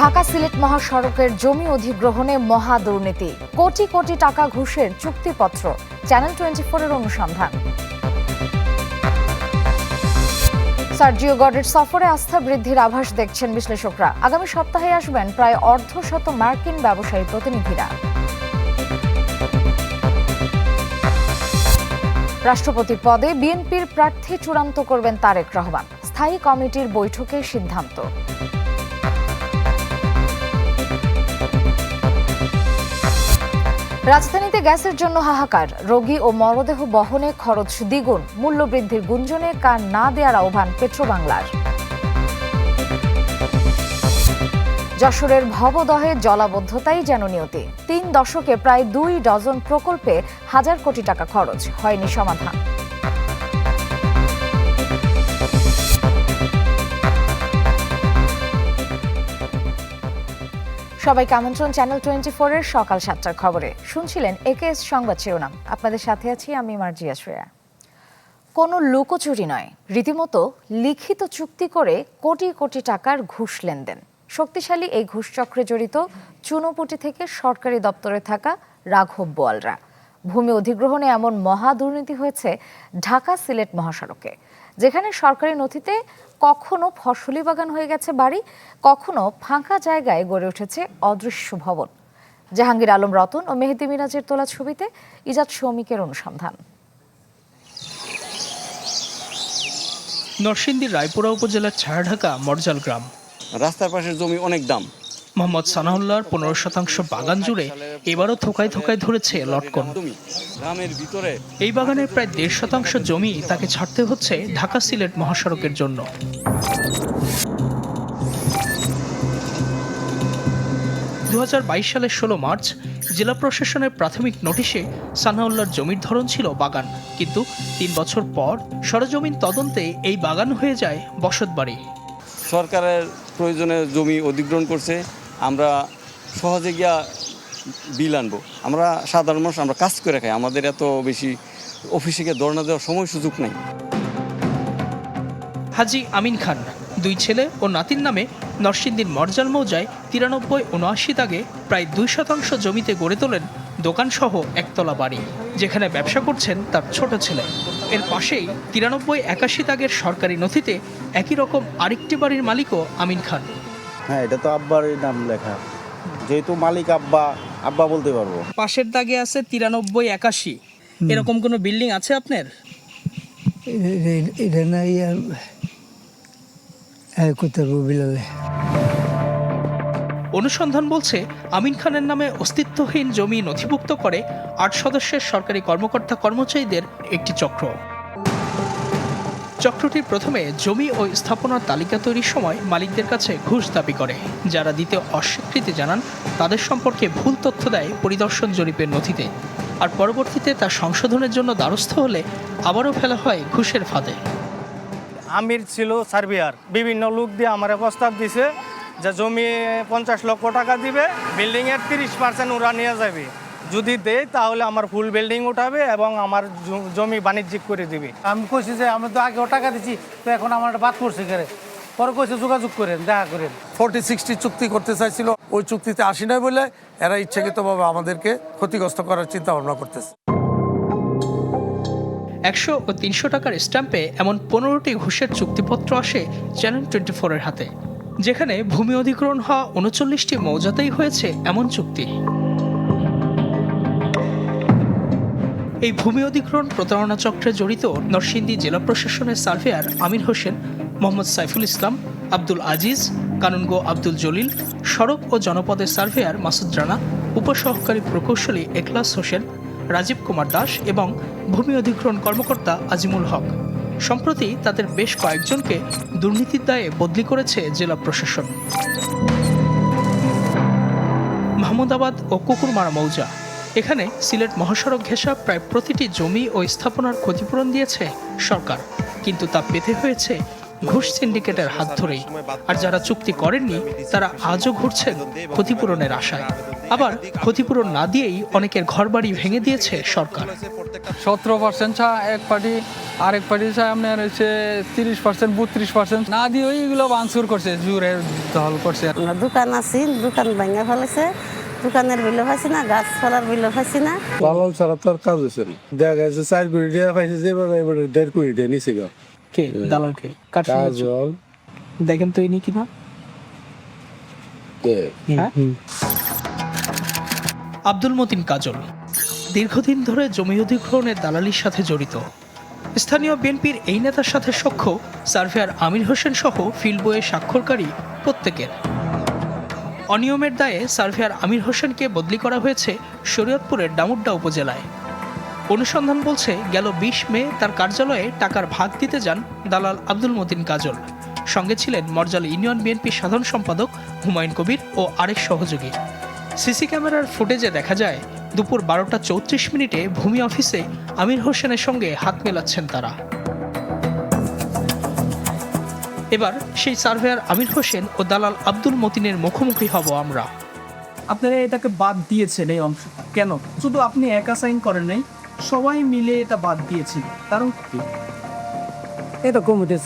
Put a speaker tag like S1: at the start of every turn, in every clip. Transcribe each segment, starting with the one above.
S1: ঢাকা সিলেট মহাসড়কের জমি অধিগ্রহণে মহা দুর্নীতি, কোটি কোটি টাকা ঘুষের চুক্তিপত্র। চ্যানেল 24 এর অনুসন্ধান। সার্জিও গডের সফরে আস্থা বৃদ্ধির আভাস দেখছেন বিশ্লেষকরা। আগামী সপ্তাহে আসবেন প্রায় অর্ধশত মার্কিন ব্যবসায়ী প্রতিনিধিরা। রাষ্ট্রপতি পদে বিএনপির প্রার্থী চূড়ান্ত করবেন তারেক রহমান। স্থায়ী কমিটির বৈঠকে সিদ্ধান্ত। রাজধানীতে গ্যাসের জন্য হাহাকার, রোগী ও মরদেহ বহনে খরচ দ্বিগুণ, মূল্যবৃদ্ধির গুঞ্জনে কান না দেওয়ার আহ্বান পেট্রোবাংলার। যশোরের ভবদহে জলাবদ্ধতাই যেন নিয়তি। 3 দশকে প্রায় 2 ডজন প্রকল্পে হাজার কোটি টাকা খরচ, হয়নি সমাধান। সবাইকে আমন্ত্রণ চ্যানেল 24 এর সকাল 7টার খবরে। শুনছিলেন একেএস সংবাদ শিরোনাম। আপনাদের সাথে আছি আমি মার্জিয়া শ্রেয়া। কোনো লুকোচুরি নয়, রীতিমতো লিখিত চুক্তি করে কোটি কোটি টাকার ঘুষ লেনদেন। শক্তিশালী এই ঘুষ চক্রে জড়িত চুনোপুটি থেকে সরকারি দপ্তরে থাকা রাঘব বোয়ালরা। ভূমি অধিগ্রহণে এমন মহা দুর্নীতি হয়েছে ঢাকা সিলেট মহাসড়কে, যেখানে সরকারি নথিতে কখনো ফসলি বাগান হয়ে গেছে বাড়ি, কখনো ফাঁকা জায়গায় গড়ে উঠেছে অদৃশ্য ভবন। জাহাঙ্গীর আলম রতন ও মেহেদি মিরাজের তোলা ছবিতে ইজাদ শৌমিকের অনুসন্ধান।
S2: নরসিংদীর রায়পুরা উপজেলার ছায়াঢাকা মরজাল গ্রাম।
S3: রাস্তার পাশের জমি অনেক দাম।
S2: মোহাম্মদ সানাউল্লাহর 15% বাগান জুড়ে এবারও থোকায় থোকায় ধরেছে লটকন।
S3: গ্রামের ভিতরে
S2: এই বাগানের প্রায় 1.5% জমি তাকে ছাড়তে হচ্ছে ঢাকা সিলেট মহাসড়কের জন্য। 2022 সালের 16 মার্চ জেলা প্রশাসনের প্রাথমিক নোটিশে সানাউল্লাহর জমির ধরন ছিল বাগান, কিন্তু 3 বছর পর সরজমিন তদন্তে এই বাগান হয়ে যায় বসতবাড়ি।
S3: সরকারের প্রয়োজনে জমি অধিগ্রহণ করছে, আমরা সহজে গিয়া বিল আনবো। আমরা সাধারণ মানুষ, আমরা কাজ করে খাই, আমাদের এত বেশি অফিসে গিয়ে ধর্ণা দেওয়ার সময় সুযোগ নাই।
S2: হাজি আমিন খান 2 ছেলে ও নাতির নামে নরসিংদীর মরজাল মৌজায় 93-79 দাগে প্রায় 2% জমিতে গড়ে তোলেন দোকানসহ একতলা বাড়ি, যেখানে ব্যবসা করছেন তার ছোট ছেলে। এর পাশেই 93-81 দাগের সরকারি নথিতে একই রকম আরেকটি বাড়ির মালিকও আমিন খান।
S4: হ্যাঁ, এটা তো আব্বার নাম লেখা, যেহেতু মালিক আব্বা, আব্বা বলতে পারবো।
S2: পাশের দাগে আছে 93-81। এরকম কোনো বিল্ডিং আছে আপনার?
S5: এটা না
S2: অনুসন্ধান বলছে আমিন খানের নামে অস্তিত্বহীন জমি নথিভুক্ত করে 8 সদস্যের সরকারি কর্মকর্তা কর্মচারীদের একটি চক্র। চক্রটি প্রথমে জমি ও স্থাপনার তালিকা তৈরির সময় মালিকদের কাছে ঘুষ দাবি করে। যারা দিতে অস্বীকৃতি জানান তাদের সম্পর্কে ভুল তথ্য দেয় পরিদর্শন জরিপের নথিতে, আর পরবর্তীতে তা সংশোধনের জন্য দ্বারস্থ হলে আবারও ফেলা হয় ঘুষের ফাঁদে।
S6: আমির ছিল সার্বিয়ার, বিভিন্ন লোক দিয়ে আমার প্রস্তাব দিছে যে জমি 50 লক্ষ টাকা দিবে, বিল্ডিংয়ের 30% ওরা নিয়ে যাবে। যদি দেয় তাহলে আমার ফুল বিল্ডিং উঠাবে এবং আমার জমি বাণিজ্যিক করে দিবে।
S5: আমি কইছি যে আমি তো আগেও টাকা দিচ্ছি, তো এখন আমার বাদ পড়ছে করে। পরে কইছে যোগাযোগ করেন, দেখা করেন।
S7: 40-60 চুক্তি করতে চাইছিল, ওই চুক্তিতে আসি নাই বলে এরা ইচ্ছাকৃতভাবে আমাদেরকে ক্ষতিগ্রস্ত করার চিন্তা ভাবনা করতেছে।
S2: 100 ও 300 টাকার স্ট্যাম্পে এমন 15টি ঘুষের চুক্তিপত্র আসে চ্যানেল 24 এর হাতে, যেখানে ভূমি অধিগ্রহণ হওয়া 39টি মৌজাতেই হয়েছে এমন চুক্তি। এই ভূমি অধিগ্রহণ প্রতারণা চক্রে জড়িত নরসিংদী জেলা প্রশাসনের সার্ভেয়ার আমির হোসেন, মোহাম্মদ সাইফুল ইসলাম, আব্দুল আজিজ, কানুনগো আব্দুল জলিল, সড়ক ও জনপদের সার্ভেয়ার মাসুদ রানা, উপসহকারী প্রকৌশলী এখলাস হোসেন, রাজীব কুমার দাস এবং ভূমি অধিগ্রহণ কর্মকর্তা আজিমুল হক। সম্প্রতি তাদের বেশ কয়েকজনকে দুর্নীতির দায়ে বদলি করেছে জেলা প্রশাসন। মাহমুদাবাদ ও কুকুরমারা মৌজা, এখানে সিলেট মহাসড়ক ঘেঁষা প্রায় প্রতিটি জমি ও স্থাপনার ক্ষতিপূরণ দিয়েছে সরকার, কিন্তু তা পেতে হয়েছে ঘুষ সিন্ডিকেটের হাত ধরেই। আর যারা চুক্তি করেননি তারা আজও ঘুরছেন ক্ষতিপূরণের আশায়। আবার ক্ষতিপূরণ না দিয়েই অনেকের ঘরবাড়ি ভেঙে দিয়েছে সরকার।
S8: 17% এক পার্টি আরেক পার্টি সামনে হচ্ছে 30%, 32% না দিয়ে ওইগুলো ভাঙচুর করছে, জোরে দখল করছে।
S9: দোকান আছি, দোকান ভাঙা ফেলেছে, দোকানের বিলো পাইছি না, গাছপালার বিলো পাইছি না।
S4: দালাল ছাড়া তো আর কাজ হয়েছে না। দেখা গেছে 4 কোটি টাকা পাইছে, এবার 1.5 কোটি টাকা নিচে গা।
S2: কে দালাল কে?
S4: কাজল
S2: দেখেন তো ইনি কিনা। হ্যাঁ? আব্দুল মতিন কাজল দীর্ঘদিন ধরে জমি অধিগ্রহণের দালালির সাথে জড়িত। স্থানীয় বিএনপির এই নেতার সাথে সখ্য সার্ভেয়ার আমির হোসেন সহ ফিল্ড বইয়ে স্বাক্ষরকারী প্রত্যেকের। অনিয়মের দায়ে সার্ভেয়ার আমির হোসেনকে বদলি করা হয়েছে শরীয়তপুরের ডামুড্ডা উপজেলায়। অনুসন্ধান বলছে গেল 20 মে তার কার্যালয়ে টাকার ভাগ দিতে যান দালাল আব্দুল মতিন কাজল। সঙ্গে ছিলেন মরজাল ইউনিয়ন বিএনপির সাধারণ সম্পাদক হুমায়ুন কবির ও আরেক সহযোগী। সিসি ক্যামেরার ফুটেজে দেখা যায় দুপুর 12টা 34 মিনিটে ভূমি অফিসে আমির হোসেনের সঙ্গে হাত মেলাচ্ছেন তারা। এবার সেই সার্ভেয়ার আমির হোসেন ও দালাল আব্দুল মতিনের মুখোমুখি হব আমরা।
S10: আপনারা এটাকে বাদ দিয়েছেন এই অংশ কেন? শুধু আপনি একা সাইন করেন নাই, সবাই মিলে এটা বাদ দিয়েছেন, কারণ কি?
S5: এটা কমিটি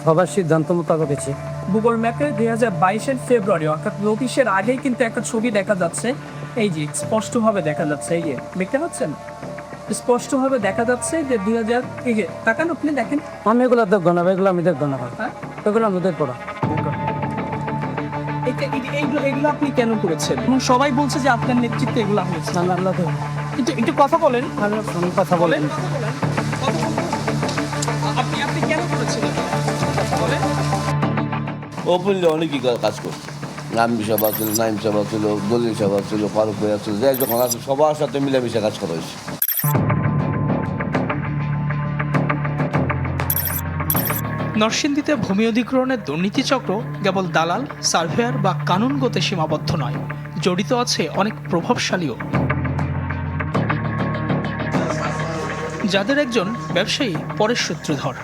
S5: সবার সিদ্ধান্ত মোতাবেক হয়েছে।
S10: গুগল ম্যাপে 2022-এর ফেব্রুয়ারি অর্থাৎ নোটিশের আগেই কিন্তু একটা ছবি দেখা যাচ্ছে, এই যে স্পষ্টভাবে দেখা যাচ্ছে, এই যে দেখতে পাচ্ছেন স্পষ্টভাবে দেখা যাচ্ছে যে 2000, এই যে তাকান আপনি দেখেন।
S5: আমি এগুলো দেখবো না, এগুলো আমি দেখবো না,
S10: হ্যাঁ,
S5: এগুলো আমি দেখবো না।
S10: এগুলো আপনি কেন করেছেন? এবং সবাই বলছে যে আপনার নেতৃত্বে এগুলো হয়েছে। কিন্তু একটু কথা বলেন,
S5: কথা বলেন।
S10: আপনি কেন করেছিলেন?
S11: ওপেনলি অনেকই কাজ করছে। নামবি সভা ছিল, নাইম সভা ছিল, দলিল সভা ছিল, ফারুক ভাইয়া ছিল, যাই যখন আছে সবার সাথে মিলেমিশে কাজ করা হয়েছে।
S2: নরসিংদীতে ভূমি অধিগ্রহণের দুর্নীতিচক্র কেবল দালাল, সার্ভেয়ার বা কানুনগতে সীমাবদ্ধ নয়, জড়িত আছে অনেক প্রভাবশালীও, যাদের একজন ব্যবসায়ী পরের সূত্রধর।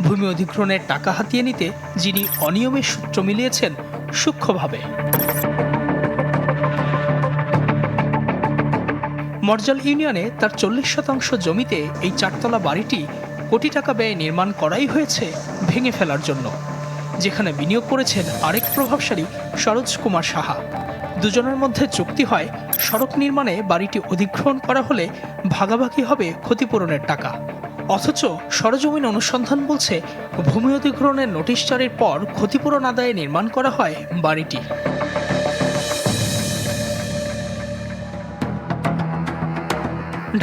S2: ভূমি অধিগ্রহণের টাকা হাতিয়ে নিতে যিনি অনিয়মের সূত্র মিলিয়েছেন সূক্ষ্মভাবে। মরজাল ইউনিয়নে তার 40% জমিতে এই 4তলা বাড়িটি কোটি টাকা ব্যয়ে নির্মাণ করাই হয়েছে ভেঙে ফেলার জন্য, যেখানে বিনিয়োগ করেছেন আরেক প্রভাবশালী সরোজ কুমার সাহা। দুজনের মধ্যে চুক্তি হয় সড়ক নির্মাণে বাড়িটি অধিগ্রহণ করা হলে ভাগাভাগি হবে ক্ষতিপূরণের টাকা। অথচ সরজমিন অনুসন্ধান বলছে ভূমি অধিগ্রহণের নোটিশ জারির পর ক্ষতিপূরণ আদায়ে নির্মাণ করা হয় বাড়িটি।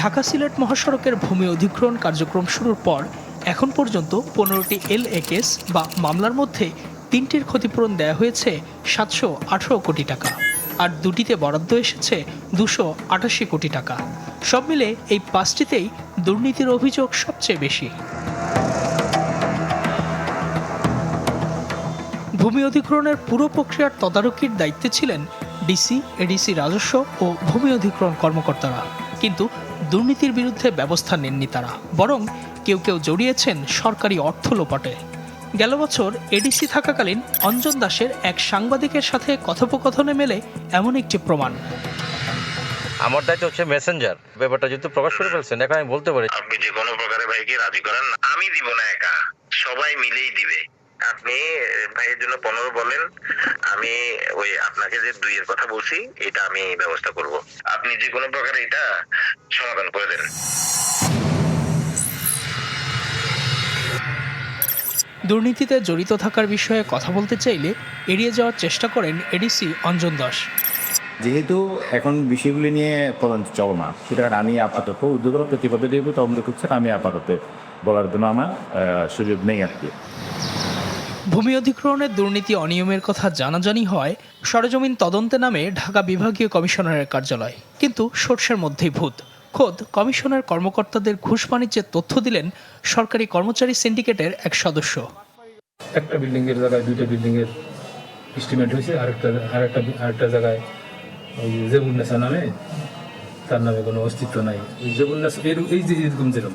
S2: ঢাকা সিলেট মহাসড়কের ভূমি অধিগ্রহণ কার্যক্রম শুরুর পর এখন পর্যন্ত 15টি LA কেস বা মামলার মধ্যে 3টির ক্ষতিপূরণ দেয়া হয়েছে 718 কোটি টাকা, আর 2টিতে বরাদ্দ এসেছে 288 কোটি টাকা। সব মিলে এই 5টিতেই দুর্নীতির অভিযোগ সবচেয়ে বেশি। ভূমি অধিগ্রহণের পুরো প্রক্রিয়ার তদারকির দায়িত্বে ছিলেন ডিসি, এডিসি, রাজস্ব ও ভূমি অধিগ্রহণ কর্মকর্তারা, কিন্তু দুর্নীতির বিরুদ্ধে ব্যবস্থা নেননি তারা, বরং কেউ কেউ জড়িয়েছেন সরকারি অর্থ লোপাটে। গেল বছর এডিসি থাকাকালীন অঞ্জন দাসের এক সাংবাদিকের সাথে কথোপকথনে মেলে এমন একটি প্রমাণ।
S12: আমার দায়িত্ব হচ্ছে মেসেঞ্জার, ব্যাপারটা যেহেতু প্রকাশ করে ফেলছেন, এখন আমি বলতে পারি
S13: আপনি যে কোনো প্রকারে ভাইকে রাজি করেন, আমি দিব না একা, সবাই মিলেই দিবে। আপনি ভাইয়ের জন্য 15 বলেন, আমি ওই আপনাকে যে 2 এর কথা বলছি এটা আমি ব্যবস্থা করব। আপনি যে কোনো প্রকারে এটা সমাধান করে দেন।
S2: দুর্নীতিতে জড়িত থাকার বিষয়ে কথা বলতে চাইলে এড়িয়ে যাওয়ার চেষ্টা করেন এডিসি অঞ্জন দাস।
S14: যেহেতু এখন বিষয়গুলি নিয়ে তদন্ত চলমান, সুতরাং আমি আপাতত উদ্যোগ প্রতিবাদ দেব, তদন্ত করছেন, আমি আপাতত বলার জন্য আমার সুযোগ নেই আর কি।
S2: ভূমি অধিগ্রহণের দুর্নীতি অনিয়মের কথা জানাজানি হয় সরেজমিন তদন্তে নামে ঢাকা বিভাগীয় কমিশনারের কার্যালয়, কিন্তু সর্ষের মধ্যেই ভূত। খোদ কমিশনের কর্মকর্তাদের ঘুষ বাণিজ্যের তথ্য দিলেন সরকারি কর্মচারী সিন্ডিকেটের এক সদস্য।
S15: একটা বিল্ডিং এর জায়গায় 2টা বিল্ডিং এর এস্টিমেট হয়েছে, আরেকটা জায়গায় ওই জেবুন্নেসা নামে, তার নামে কোনো অস্তিত্ব নাই। ওই জেবুন্নেসা এই যে এরকম যেরকম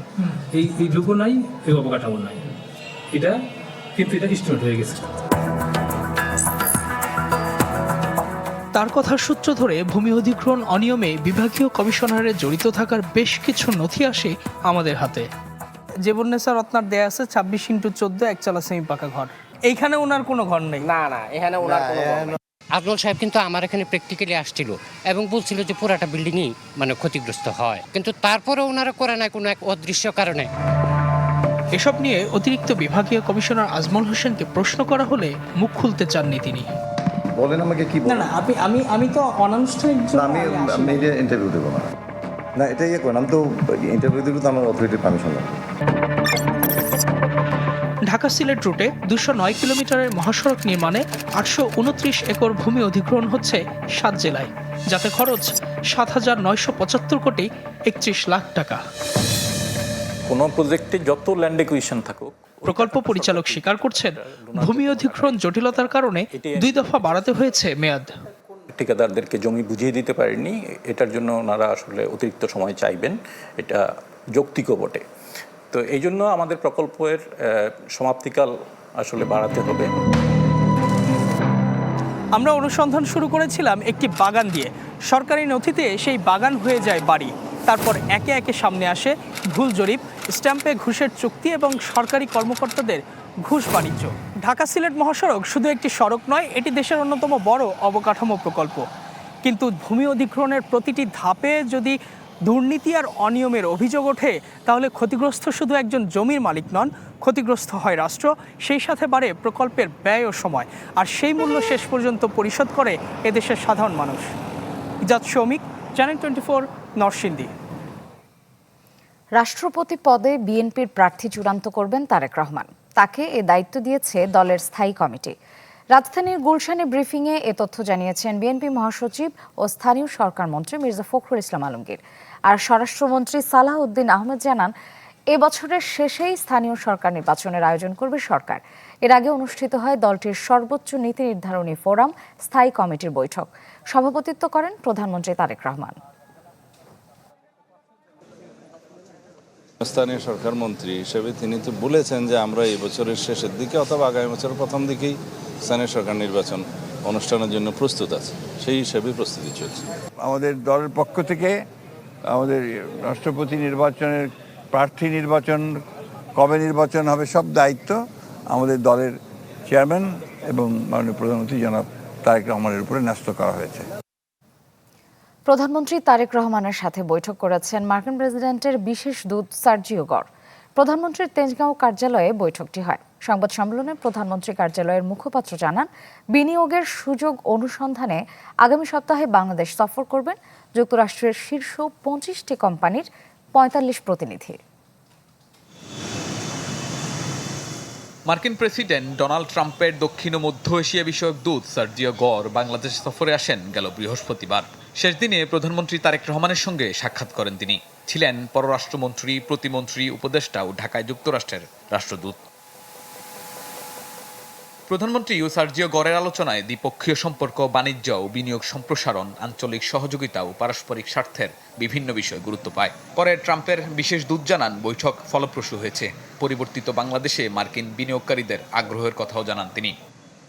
S15: এই লোকও নাই, এই অবকাঠামো নাই, এটা কিন্তু এটা এস্টিমেট হয়ে গেছে।
S2: তার কথার সূত্র ধরে ভূমি অধিগ্রহণ অনিয়মে বিভাগীয় কমিশনারের জড়িত থাকার বেশ কিছু নথি আসে আমাদের হাতে।
S6: জেবুন্নেসা রত্নার দেয়া আছে 26x14 একচালা সেমি পাকা ঘর। এইখানে ওনার কোনো ঘর নেই।
S16: না এখানে ওনার কোনো ঘর নেই। আফজল সাহেব কিন্তু আমার এখানে প্র্যাকটিক্যালি আসছিল এবং বলছিল যে পুরাটা বিল্ডিংই মানে ক্ষতিগ্রস্ত হয়, কিন্তু তারপরে ওনারা করে না কোনো এক অদৃশ্য কারণে।
S2: এসব নিয়ে অতিরিক্ত বিভাগীয় কমিশনার আজমল হোসেনকে প্রশ্ন করা হলে মুখ খুলতে চাননি তিনি।
S17: বলেন আমাকে কি বলেন?
S10: না আমি তো অনানুষ্ঠানিক
S17: আমি ইন্টারভিউ দেবো না এটা ইয়ে করেন, আমি তো ইন্টারভিউ দেবো তো আমার অথরিটির পারমিশন লাগবে।
S2: ঢাকা সিলেট রুটে 209 কিলোমিটারের মহাসড়ক নির্মাণে 829 একর ভূমি অধিগ্রহণ হচ্ছে 7 জেলায়, যাতে খরচ 7,975 কোটি 31 লাখ টাকা।
S18: কোন প্রজেক্টে যত ল্যান্ড একুইশন থাকুক,
S2: প্রকল্প পরিচালক স্বীকার করছেন ভূমি অধিগ্রহণ জটিলতার কারণে 2 দফা বাড়াতে হয়েছে মেয়াদ।
S18: ঠিকাদারদেরকে জমি বুঝিয়ে দিতে পারেননি, এটার জন্য ওনারা আসলে অতিরিক্ত সময় চাইবেন, এটা যৌক্তিকও বটে। তো এই জন্য আমাদের প্রকল্পের সমাপ্তিকাল আসলে বাড়াতে হবে।
S6: আমরা অনুসন্ধান শুরু করেছিলাম একটি বাগান দিয়ে। সরকারি নথিতে সেই বাগান হয়ে যায় বাড়ি। তারপর একে একে সামনে আসে ভুল জরিপ, স্ট্যাম্পে ঘুষের চুক্তি এবং সরকারি কর্মকর্তাদের ঘুষ বাণিজ্য। ঢাকা সিলেট মহাসড়ক শুধু একটি সড়ক নয়, এটি দেশের অন্যতম বড় অবকাঠামো প্রকল্প। কিন্তু ভূমি অধিগ্রহণের প্রতিটি ধাপে যদি দুর্নীতি আর অনিয়মের অভিযোগ ওঠে, তাহলে ক্ষতিগ্রস্ত শুধু একজন জমির মালিক নন, ক্ষতিগ্রস্ত হয় রাষ্ট্র, সেই সাথে বাড়ে প্রকল্পের ব্যয় ও সময়, আর সেই মূল্য শেষ পর্যন্ত পরিশোধ করে এদেশের সাধারণ মানুষ। ইজাদ শৌমিক, চ্যানেল 24, নরসিংদী।
S1: রাষ্ট্রপতি পদে বিএনপির প্রার্থী চূড়ান্ত করবেন তারেক রহমান। তাকে এ দায়িত্ব দিয়েছে দলের স্থায়ী কমিটি। রাজধানীর গুলশানে ব্রিফিংয়ে এ তথ্য জানিয়েছেন বিএনপি মহাসচিব ও স্থানীয় সরকার মন্ত্রী মির্জা ফখরুল ইসলাম আলমগীর। আর স্বরাষ্ট্রমন্ত্রী সালাহ উদ্দিন আহমেদ জানান, এ বছরের শেষেই স্থানীয় সরকার নির্বাচনের আয়োজন করবে সরকার। এর আগে অনুষ্ঠিত হয় দলটির সর্বোচ্চ নীতি নির্ধারণী ফোরাম স্থায়ী কমিটির বৈঠক। সভাপতিত্ব করেন প্রধানমন্ত্রী তারেক রহমান।
S19: স্থানীয় সরকার মন্ত্রী হিসেবে তিনি তো বলেছেন যে আমরা এই বছরের শেষের দিকে অথবা আগামী বছরের প্রথম দিকেই স্থানীয় সরকার নির্বাচন অনুষ্ঠানের জন্য প্রস্তুত আছে, সেই হিসেবে প্রস্তুতি চলছে।
S20: আমাদের দলের পক্ষ থেকে আমাদের রাষ্ট্রপতি নির্বাচনের প্রার্থী নির্বাচন, কবে নির্বাচন হবে, সব দায়িত্ব আমাদের দলের চেয়ারম্যান এবং মাননীয় প্রধানমন্ত্রী জনাব তারেক রহমানের উপরে ন্যস্ত করা হয়েছে।
S1: প্রধানমন্ত্রী তারেক রহমানের সাথে বৈঠক করেছেন মার্কিন প্রেসিডেন্টের বিশেষ দূত সার্জিও গর। প্রধানমন্ত্রীর তেজগাঁও কার্যালয়ে বৈঠকটি হয়। সংবাদ সম্মেলনে প্রধানমন্ত্রী কার্যালয়ের মুখপাত্র জানান, বিনিয়োগের সুযোগ অনুসন্ধানে আগামী সপ্তাহে বাংলাদেশ সফর করবেন যুক্তরাষ্ট্রের শীর্ষ 25টি কোম্পানির 45 প্রতিনিধি।
S21: মার্কিন প্রেসিডেন্ট ডোনাল্ড ট্রাম্পের দক্ষিণ ও মধ্য এশিয়া বিষয়ক দূত সার্জিও গর বাংলাদেশ সফরে আসেন গেল বৃহস্পতিবার। শেষ দিনে প্রধানমন্ত্রী তারেক রহমানের সঙ্গে সাক্ষাৎ করেন তিনি। ছিলেন পররাষ্ট্রমন্ত্রী, প্রতিমন্ত্রী, উপদেষ্টা ও ঢাকায় যুক্তরাষ্ট্রের রাষ্ট্রদূত। প্রধানমন্ত্রী ও সার্জিও গরের আলোচনায় দ্বিপক্ষীয় সম্পর্ক, বাণিজ্য ও বিনিয়োগ সম্প্রসারণ, আঞ্চলিক সহযোগিতা ও পারস্পরিক স্বার্থের বিভিন্ন বিষয় গুরুত্ব পায়। পরে ট্রাম্পের বিশেষ দূত জানান, বৈঠক ফলপ্রসূ হয়েছে। পরিবর্তিত বাংলাদেশে মার্কিন বিনিয়োগকারীদের আগ্রহের কথাও জানান তিনি।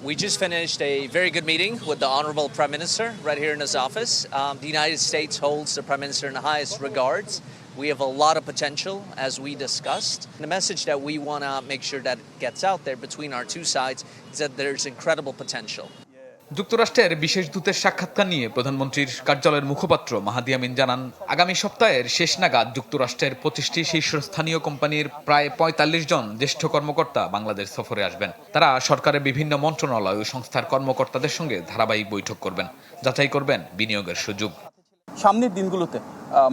S22: We just finished a very good meeting with the Honorable Prime Minister right here in his office. The United States holds the Prime Minister in the highest regards. We have a lot of potential, as we discussed. The message that we want to make sure that gets out there between our two sides is that there's incredible potential.
S21: যুক্তরাষ্ট্রের বিশেষ দূতের সাক্ষাৎকার নিয়ে প্রধানমন্ত্রীর কার্যালয়ের মুখপাত্র মাহাদি আমিন জানান, আগামী সপ্তাহের শেষ নাগাদ যুক্তরাষ্ট্রের 25টি শীর্ষস্থানীয় কোম্পানির প্রায় 45 জন জ্যেষ্ঠ কর্মকর্তা বাংলাদেশ সফরে আসবেন। তারা সরকারের বিভিন্ন মন্ত্রণালয় ও সংস্থার কর্মকর্তাদের সঙ্গে ধারাবাহিক বৈঠক করবেন, যাচাই করবেন বিনিয়োগের সুযোগ।
S23: সামনের দিনগুলোতে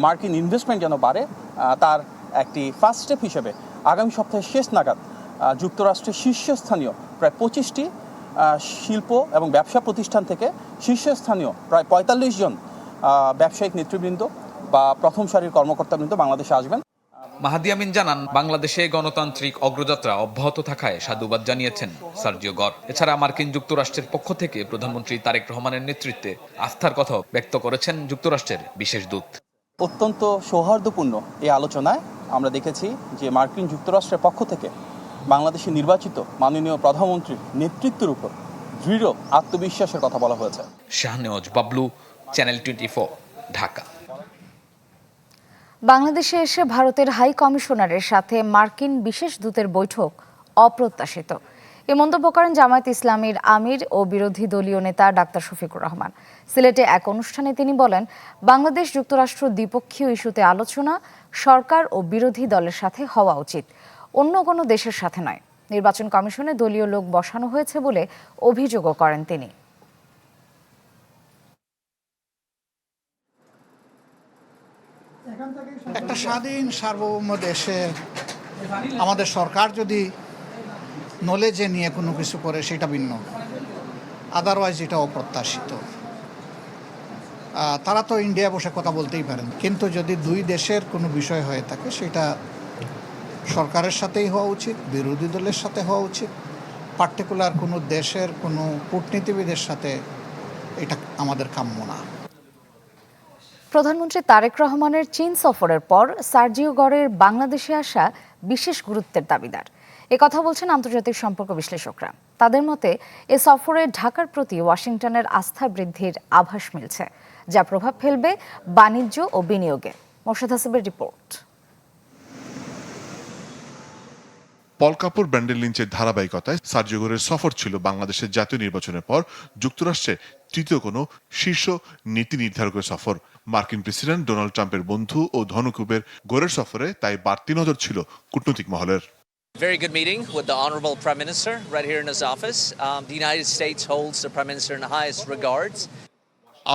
S23: মার্কিন ইনভেস্টমেন্ট যেন বাড়ে, তার একটি ফার্স্ট স্টেপ হিসেবে আগামী সপ্তাহের শেষ নাগাদ যুক্তরাষ্ট্রের শীর্ষস্থানীয় প্রায় 25টি শিল্প এবং ব্যবসা প্রতিষ্ঠান থেকে শীর্ষস্থানীয় প্রায় 45 জন ব্যবসায়িক নেতৃবৃন্দ বা প্রথম সারির কর্মকর্তাবৃন্দ বাংলাদেশে আসবেন।
S21: মাহাদি আমিন জানান, বাংলাদেশে গণতান্ত্রিক অগ্রযাত্রা অব্যাহত থাকায় সাধুবাদ জানিয়েছেন সার্জিও গর। এছাড়া মার্কিন যুক্তরাষ্ট্রের পক্ষ থেকে প্রধানমন্ত্রী তারেক রহমানের নেতৃত্বে আস্থার কথাও ব্যক্ত করেছেন যুক্তরাষ্ট্রের বিশেষ দূত।
S23: অত্যন্ত সৌহার্দ্যপূর্ণ এই আলোচনায় আমরা দেখেছি যে মার্কিন যুক্তরাষ্ট্রের পক্ষ থেকে বাংলাদেশে নির্বাচিত মাননীয় প্রধানমন্ত্রীর নেতৃত্বের উপর দৃঢ় আত্মবিশ্বাসের কথা বলা হয়েছে।
S21: শাহনেওয়াজ বাবলু, চ্যানেল 24, ঢাকা।
S1: বাংলাদেশে এসে ভারতের হাই কমিশনারের সাথে মার্কিন বিশেষ দূতের বৈঠক অপ্রত্যাশিত। এ মন্তব্য করেন জামায়াত ইসলামীর আমির ও বিরোধী দলীয় নেতা ডাক্তার শফিকুর রহমান। সিলেটে এক অনুষ্ঠানে তিনি বলেন, বাংলাদেশ যুক্তরাষ্ট্র দ্বিপক্ষীয় ইস্যুতে আলোচনা সরকার ও বিরোধী দলের সাথে হওয়া উচিত, অন্য কোনো দেশের সাথে নয়। নির্বাচন কমিশনে দলীয় লোক বসানো হয়েছে বলে অভিযোগও করেন তিনি।
S3: একটা স্বাধীন সার্বভৌম দেশে আমাদের সরকার যদি নলেজে নিয়ে কোনো কিছু করে সেটা ভিন্ন, আদারওয়াইজ এটা অপ্রত্যাশিত। তারা তো ইন্ডিয়া বসে কথা বলতেই পারেন, কিন্তু যদি দুই দেশের কোনো বিষয় হয়ে থাকে সেটা সরকারের সাথেই হওয়া উচিত, বিরোধী দলের সাথে হওয়া উচিত, পার্টিকুলার কোনো দেশের কোনো কূটনীতিবিদের সাথে এটা আমাদের কাম্য না।
S1: প্রধানমন্ত্রী তারেক রহমানের চীন সফরের পর সার্জিও গরের বাংলাদেশে আসা বিশেষ গুরুত্বের দাবিদার। কথা বলছেন আন্তর্জাতিক সম্পর্ক বিশ্লেষকরা। তাদের মতে এ সফরে ঢাকার প্রতি ওয়াশিংটনের আস্থা বৃদ্ধির আভাস মিলছে, যা প্রভাব ফেলবে বাণিজ্য ও বিনিয়োগে। মোর্শেদ হাসিবের রিপোর্ট।
S7: পল কাপুর, ব্র্যান্ডন লিঞ্চের ধারাবাহিকতায় সার্জিও গোরের সফর ছিল বাংলাদেশের জাতীয় নির্বাচনের পর যুক্তরাষ্ট্রে তৃতীয় কোনো শীর্ষ নীতি নির্ধারকের সফর। মার্কিন প্রেসিডেন্ট ডোনাল্ড ট্রাম্পের বন্ধু ও ধনকুবের গোরের সফরে তাই বাড়তি নজর ছিল কূটনৈতিক মহলের।
S22: Very good meeting with the Honorable Prime Minister right here in his office. The United States holds the Prime Minister in the highest regards.